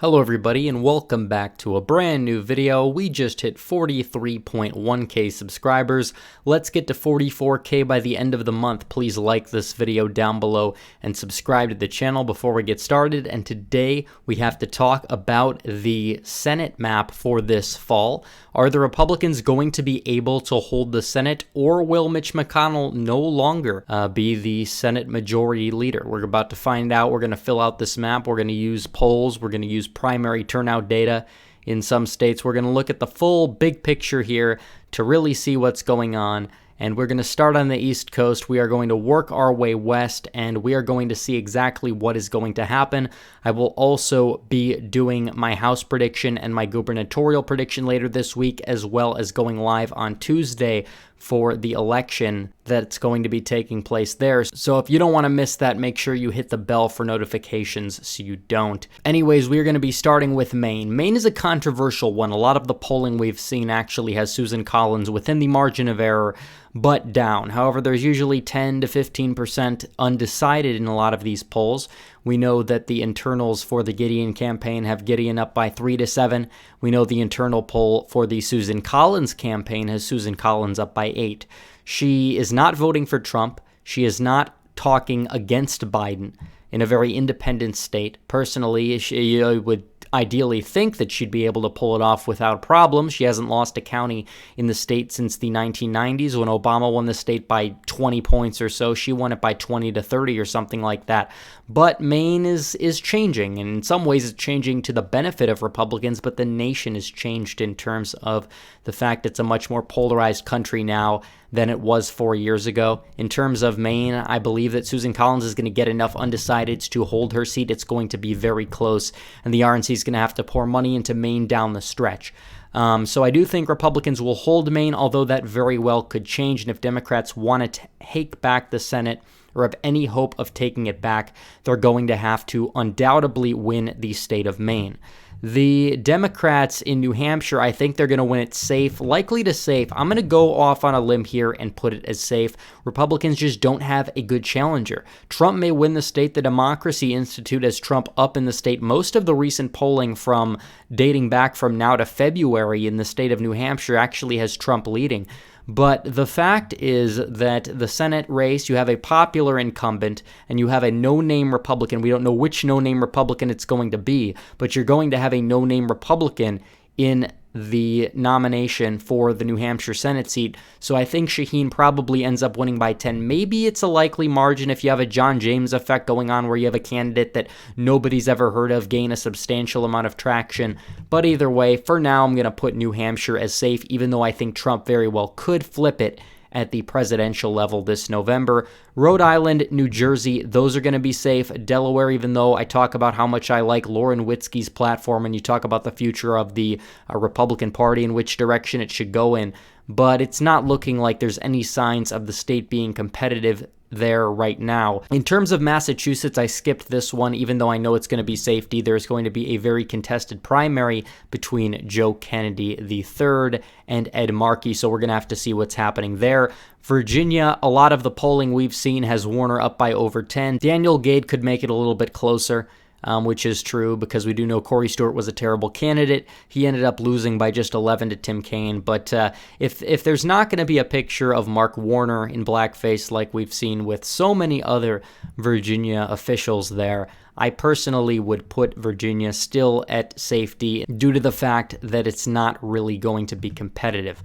Hello everybody and welcome back to a brand new video. We just hit 43.1k subscribers. Let's get to 44k by the end of the month. Please like this video down below and subscribe to the channel before we get started. And today we have to talk about the Senate map for this fall. Are the Republicans going to be able to hold the Senate, or will Mitch McConnell no longer be the Senate majority leader? We're about to find out. We're going to fill out this map. We're going to use polls. We're going to use primary turnout data in some states. We're going to look at the full big picture here to really see what's going on. And we're going to start on the East Coast. We are going to work our way west, and we are going to see exactly what is going to happen. I will also be doing my House prediction and my gubernatorial prediction later this week, as well as going live on Tuesday for the election that's going to be taking place there. So if you don't want to miss that, make sure you hit the bell for notifications so you don't. Anyways, we're going to be starting with Maine. Maine is a controversial one. A lot of the polling we've seen actually has Susan Collins within the margin of error, but down. However, there's usually 10 to 15% undecided in a lot of these polls. We know that the internals for the Gideon campaign have Gideon up by 3 to 7. We know the internal poll for the Susan Collins campaign has Susan Collins up by 8. She is not voting for Trump. She is not talking against Biden in a very independent state. Personally, she would ideally think that she'd be able to pull it off without problem. She hasn't lost a county in the state since the 1990s when Obama won the state by 20 points or so. She won it by 20 to 30 or something like that. But Maine is changing, and in some ways it's changing to the benefit of Republicans, but the nation has changed in terms of the fact it's a much more polarized country now than it was 4 years ago. In terms of Maine, I believe that Susan Collins is going to get enough undecideds to hold her seat. It's going to be very close, and the RNC is going to have to pour money into Maine down the stretch. So I do think Republicans will hold Maine, although that very well could change. And if Democrats want to take back the Senate or have any hope of taking it back, they're going to have to undoubtedly win the state of Maine. The Democrats in New Hampshire, I think they're going to win it safe, likely to safe. I'm going to go off on a limb here and put it as safe. Republicans just don't have a good challenger. Trump may win the state. The Democracy Institute has Trump up in the state. Most of the recent polling from dating back from now to February in the state of New Hampshire actually has Trump leading. But the fact is that the Senate race, you have a popular incumbent and you have a no-name Republican. We don't know which no-name Republican it's going to be, but you're going to have a no-name Republican in the nomination for the New Hampshire Senate seat. So I think Shaheen probably ends up winning by 10. Maybe it's a likely margin if you have a John James effect going on where you have a candidate that nobody's ever heard of gain a substantial amount of traction. But either way, for now, I'm going to put New Hampshire as safe, even though I think Trump very well could flip it at the presidential level this November. Rhode Island, New Jersey, those are going to be safe. Delaware, even though I talk about how much I like Lauren Witzke's platform and you talk about the future of the Republican Party and which direction it should go in, but it's not looking like there's any signs of the state being competitive there right now. In terms of Massachusetts, I skipped this one, even though I know it's going to be safety. There's going to be a very contested primary between Joe Kennedy III and Ed Markey, so we're going to have to see what's happening there. Virginia, a lot of the polling we've seen has Warner up by over 10. Daniel Gade could make it a little bit closer. Which is true because we do know Corey Stewart was a terrible candidate. He ended up losing by just 11 to Tim Kaine. But if there's not going to be a picture of Mark Warner in blackface like we've seen with so many other Virginia officials there, I personally would put Virginia still at safety due to the fact that it's not really going to be competitive.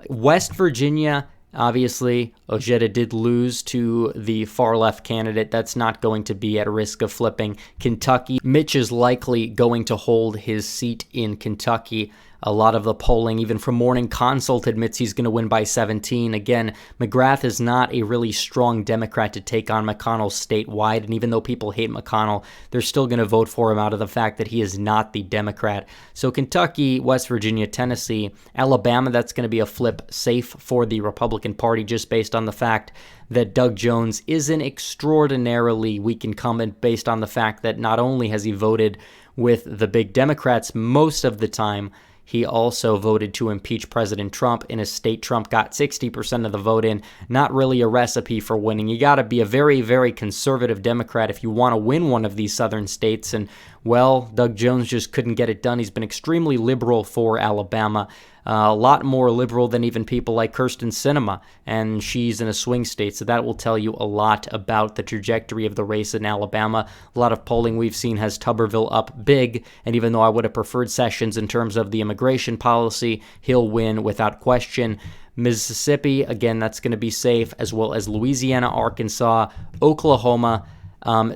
West Virginia, obviously, Ojeda did lose to the far-left candidate. That's not going to be at risk of flipping. Kentucky, Mitch is likely going to hold his seat in Kentucky. A lot of the polling, even from Morning Consult, admits he's going to win by 17. Again, McGrath is not a really strong Democrat to take on McConnell statewide, and even though people hate McConnell, they're still going to vote for him out of the fact that he is not the Democrat. So Kentucky, West Virginia, Tennessee, Alabama, that's going to be a flip safe for the Republican Party just based on the fact that Doug Jones is an extraordinarily weak incumbent based on the fact that not only has he voted with the big Democrats most of the time, He also voted to impeach President Trump in a state Trump got 60% of the vote in. Not really a recipe for winning. You got to be a very, very conservative Democrat if you want to win one of these southern states. And Well, Doug Jones just couldn't get it done. He's been extremely liberal for Alabama, a lot more liberal than even people like Kirsten Sinema, and she's in a swing state, so that will tell you a lot about the trajectory of the race in Alabama. A lot of polling we've seen has Tuberville up big, and even though I would have preferred Sessions in terms of the immigration policy, he'll win without question. Mississippi, again, that's going to be safe, as well as Louisiana, Arkansas, Oklahoma,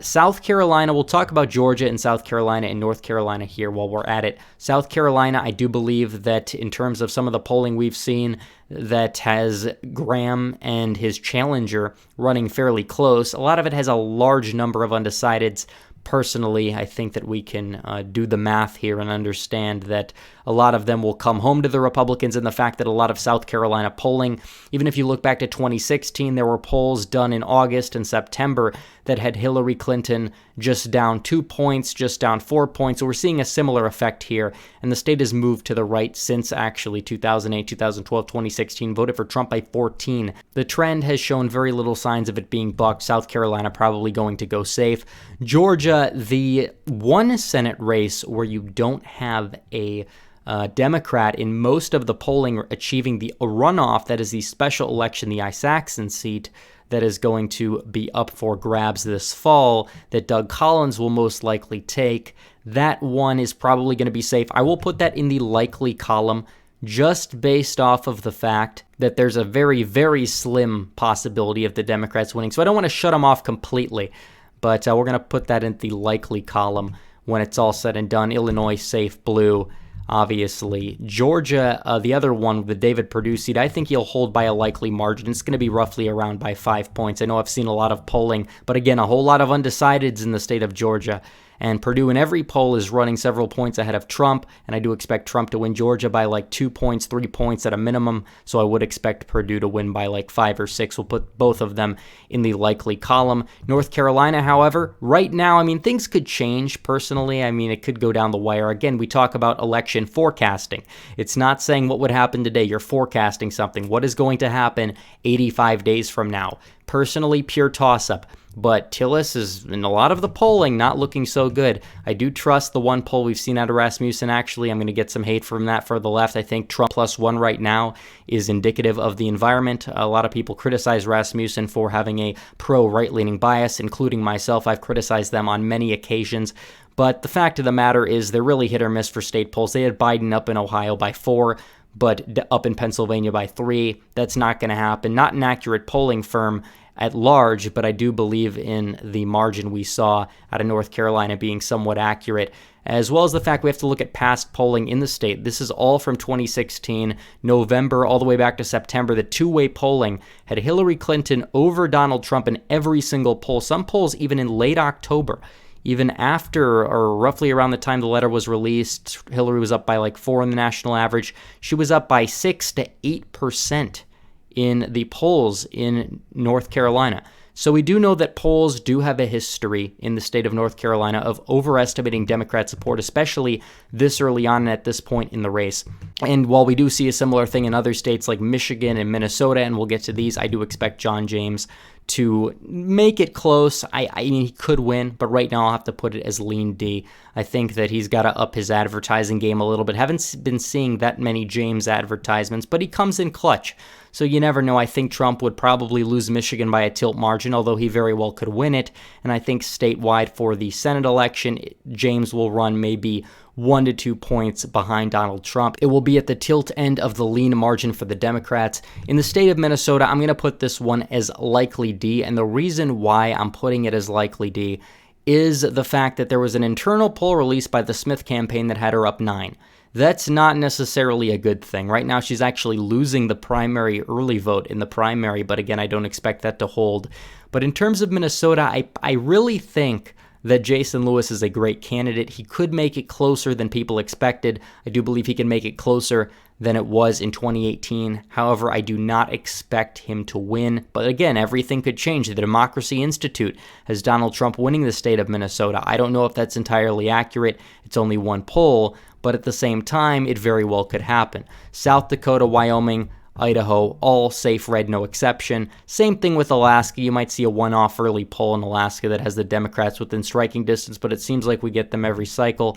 South Carolina. We'll talk about Georgia and South Carolina and North Carolina here while we're at it. South Carolina, I do believe that in terms of some of the polling we've seen that has Graham and his challenger running fairly close, a lot of it has a large number of undecideds. Personally, I think that we can do the math here and understand that a lot of them will come home to the Republicans, and the fact that a lot of South Carolina polling, even if you look back to 2016, there were polls done in August and September that had Hillary Clinton just down 2 points, just down 4 points. So we're seeing a similar effect here, and the state has moved to the right since actually 2008, 2012, 2016, voted for Trump by 14. The trend has shown very little signs of it being bucked. South Carolina probably going to go safe. Georgia, the one Senate race where you don't have a Democrat in most of the polling achieving the runoff, that is the special election, the Isaacson seat, that is going to be up for grabs this fall, that Doug Collins will most likely take. That one is probably going to be safe. I will put that in the likely column just based off of the fact that there's a very, very slim possibility of the Democrats winning. So I don't want to shut them off completely, but we're going to put that in the likely column when it's all said and done. Illinois, safe, blue. Obviously, Georgia, the other one, the David Perdue seat, I think he'll hold by a likely margin. It's going to be roughly around by 5 points. I know I've seen a lot of polling, but again, a whole lot of undecideds in the state of Georgia. And Perdue in every poll is running several points ahead of Trump, and I do expect Trump to win Georgia by like 2 points, 3 points at a minimum, so I would expect Perdue to win by like 5 or 6. We'll put both of them in the likely column. North Carolina, however, right now, I mean, things could change personally. I mean, it could go down the wire. Again, we talk about election forecasting. It's not saying what would happen today. You're forecasting something. What is going to happen 85 days from now? Personally, pure toss-up. But Tillis is, in a lot of the polling, not looking so good. I do trust the one poll we've seen out of Rasmussen. Actually, I'm going to get some hate from that for the left. I think Trump +1 right now is indicative of the environment. A lot of people criticize Rasmussen for having a pro-right-leaning bias, including myself. I've criticized them on many occasions. But the fact of the matter is they're really hit or miss for state polls. They had Biden up in Ohio by 4, but up in Pennsylvania by 3. That's not going to happen. Not an accurate polling firm at large, but I do believe in the margin we saw out of North Carolina being somewhat accurate, as well as the fact we have to look at past polling in the state. This is all from 2016, November, all the way back to September. The two-way polling had Hillary Clinton over Donald Trump in every single poll, some polls even in late October. Even after, or roughly around the time the letter was released, Hillary was up by like 4 in the national average. She was up by 6 to 8% in the polls in North Carolina. So we do know that polls do have a history in the state of North Carolina of overestimating Democrat support, especially this early on and at this point in the race. And while we do see a similar thing in other states like Michigan and Minnesota, and we'll get to these, I do expect John James to make it close. I mean, he could win, but right now I'll have to put it as lean D. I think that he's got to up his advertising game a little bit. Haven't been seeing that many James advertisements, but he comes in clutch. So you never know. I think Trump would probably lose Michigan by a tilt margin, although he very well could win it. And I think statewide for the Senate election, James will run maybe 1 to 2 points behind Donald Trump. It will be at the tilt end of the lean margin for the Democrats. In the state of Minnesota, I'm going to put this one as likely D, and the reason why I'm putting it as likely D is the fact that there was an internal poll released by the Smith campaign that had her up 9. That's not necessarily a good thing. Right now, she's actually losing the primary early vote in the primary, but again, I don't expect that to hold. But in terms of Minnesota, I really think that Jason Lewis is a great candidate. He could make it closer than people expected. I do believe he can make it closer than it was in 2018. However, I do not expect him to win. But again, everything could change. The Democracy Institute has Donald Trump winning the state of Minnesota. I don't know if that's entirely accurate. It's only one poll, but at the same time, it very well could happen. South Dakota, Wyoming, Idaho, all safe red, no exception. Same thing with Alaska. You might see a one-off early poll in Alaska that has the Democrats within striking distance, but it seems like we get them every cycle.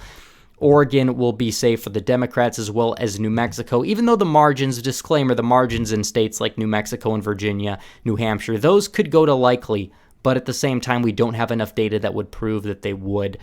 Oregon will be safe for the Democrats, as well as New Mexico, even though the margins, disclaimer, the margins in states like New Mexico and Virginia, New Hampshire, those could go to likely, but at the same time, we don't have enough data that would prove that they would.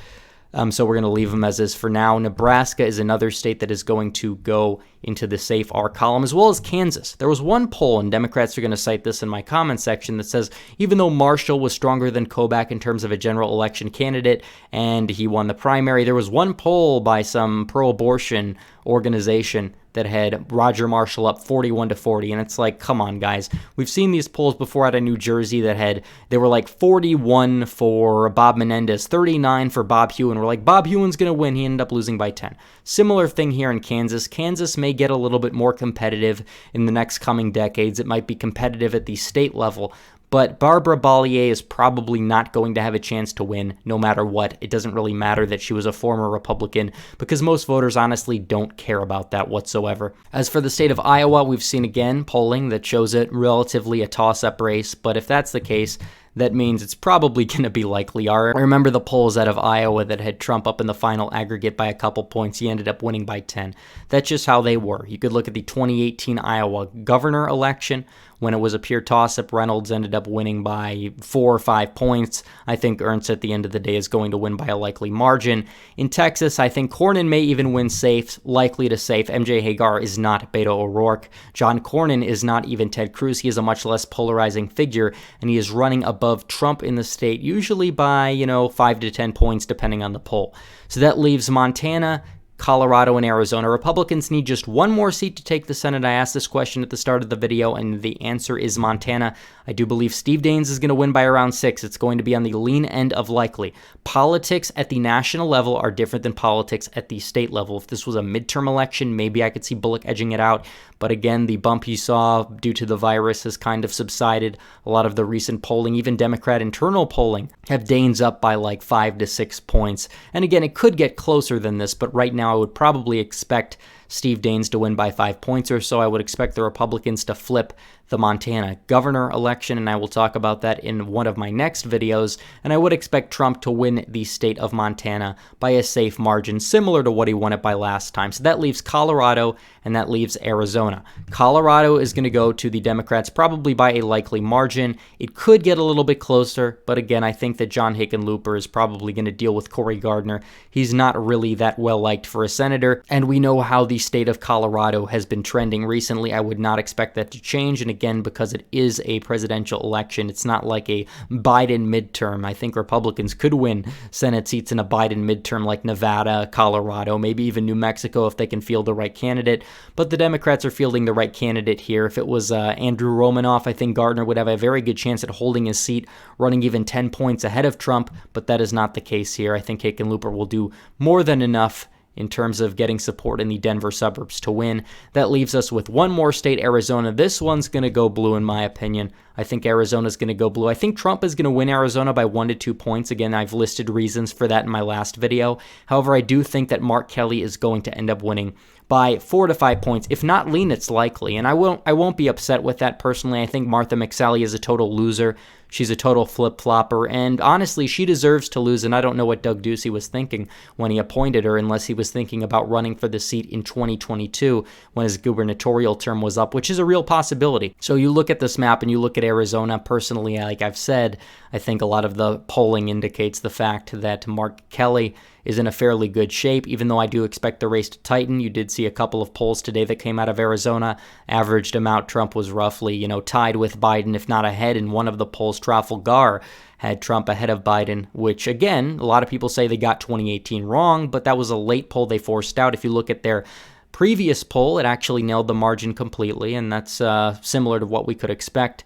So we're going to leave them as is for now. Nebraska is another state that is going to go into the safe R column, as well as Kansas. There was one poll, and Democrats are going to cite this in my comment section, that says even though Marshall was stronger than Kobach in terms of a general election candidate, and he won the primary, there was one poll by some pro-abortion organization that had Roger Marshall up 41-40, and it's like, come on, guys. We've seen these polls before out of New Jersey they were like 41 for Bob Menendez, 39 for Bob Hewen. We're like, Bob Hewen's going to win. He ended up losing by 10. Similar thing here in Kansas. Kansas may get a little bit more competitive in the next coming decades. It might be competitive at the state level, but Barbara Bollier is probably not going to have a chance to win no matter what. It doesn't really matter that she was a former Republican because most voters honestly don't care about that whatsoever. As for the state of Iowa, we've seen again polling that shows it relatively a toss-up race, but if that's the case, that means it's probably going to be likely R. I remember the polls out of Iowa that had Trump up in the final aggregate by a couple points. He ended up winning by 10. That's just how they were. You could look at the 2018 Iowa governor election. When it was a pure toss-up, Reynolds ended up winning by 4 or 5 points. I think Ernst at the end of the day is going to win by a likely margin. In Texas, I think Cornyn may even win safe, likely to safe. MJ Hagar is not Beto O'Rourke. John Cornyn is not even Ted Cruz. He is a much less polarizing figure, and he is running above Trump in the state, usually by, 5 to 10 points, depending on the poll. So that leaves Montana, Colorado, and Arizona. Republicans need just one more seat to take the Senate. I asked this question at the start of the video, and the answer is Montana. I do believe Steve Daines is going to win by around 6. It's going to be on the lean end of likely. Politics at the national level are different than politics at the state level. If this was a midterm election, maybe I could see Bullock edging it out. But again, the bump you saw due to the virus has kind of subsided. A lot of the recent polling, even Democrat internal polling, have Daines up by like 5 to 6 points. And again, it could get closer than this, but right now I would probably expect Steve Daines to win by 5 points or so. I would expect the Republicans to flip the Montana governor election, and I will talk about that in one of my next videos. And I would expect Trump to win the state of Montana by a safe margin, similar to what he won it by last time. So that leaves Colorado, and that leaves Arizona. Colorado is going to go to the Democrats probably by a likely margin. It could get a little bit closer, but again, I think that John Hickenlooper is probably going to deal with Cory Gardner. He's not really that well liked for a senator, and we know how the state of Colorado has been trending recently. I would not expect that to change, and again, because it is a presidential election, it's not like a Biden midterm. I think Republicans could win Senate seats in a Biden midterm like Nevada, Colorado, maybe even New Mexico if they can field the right candidate, but the Democrats are fielding the right candidate here. If it was Andrew Romanoff, I think Gardner would have a very good chance at holding his seat, running even 10 points ahead of Trump, but that is not the case here. I think Hickenlooper will do more than enough in terms of getting support in the Denver suburbs to win. That leaves us with one more state, Arizona. This one's going to go blue in my opinion. I think Arizona's going to go blue. I think Trump is going to win Arizona by 1 to 2 points. Again, I've listed reasons for that in my last video. However, I do think that Mark Kelly is going to end up winning by 4 to 5 points. If not lean, it's likely. And I won't be upset with that personally. I think Martha McSally is a total loser. She's a total flip-flopper, and honestly, she deserves to lose, and I don't know what Doug Ducey was thinking when he appointed her, unless he was thinking about running for the seat in 2022 when his gubernatorial term was up, which is a real possibility. So you look at this map and you look at Arizona. Personally, like I've said, I think a lot of the polling indicates the fact that Mark Kelly is in a fairly good shape, even though I do expect the race to tighten. You did see a couple of polls today that came out of Arizona, averaged them out. Trump was roughly, tied with Biden, if not ahead. In one of the polls, Trafalgar had Trump ahead of Biden, which, again, a lot of people say they got 2018 wrong, but that was a late poll they forced out. If you look at their previous poll, it actually nailed the margin completely, and that's similar to what we could expect.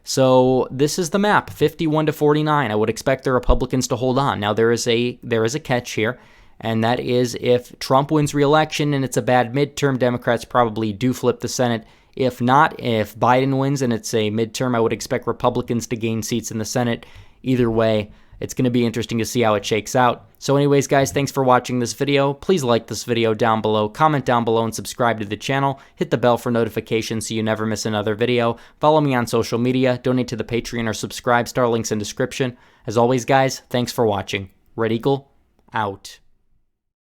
So this is the map, 51 to 49. I would expect the Republicans to hold on. Now there is a catch here, and that is if Trump wins re-election and it's a bad midterm, Democrats probably do flip the Senate. If not, if Biden wins and it's a midterm, I would expect Republicans to gain seats in the Senate. Either way, it's going to be interesting to see how it shakes out. So anyways, guys, thanks for watching this video. Please like this video down below, comment down below, and subscribe to the channel. Hit the bell for notifications so you never miss another video. Follow me on social media, donate to the Patreon, or subscribe. Star links in description. As always, guys, thanks for watching. Red Eagle, out.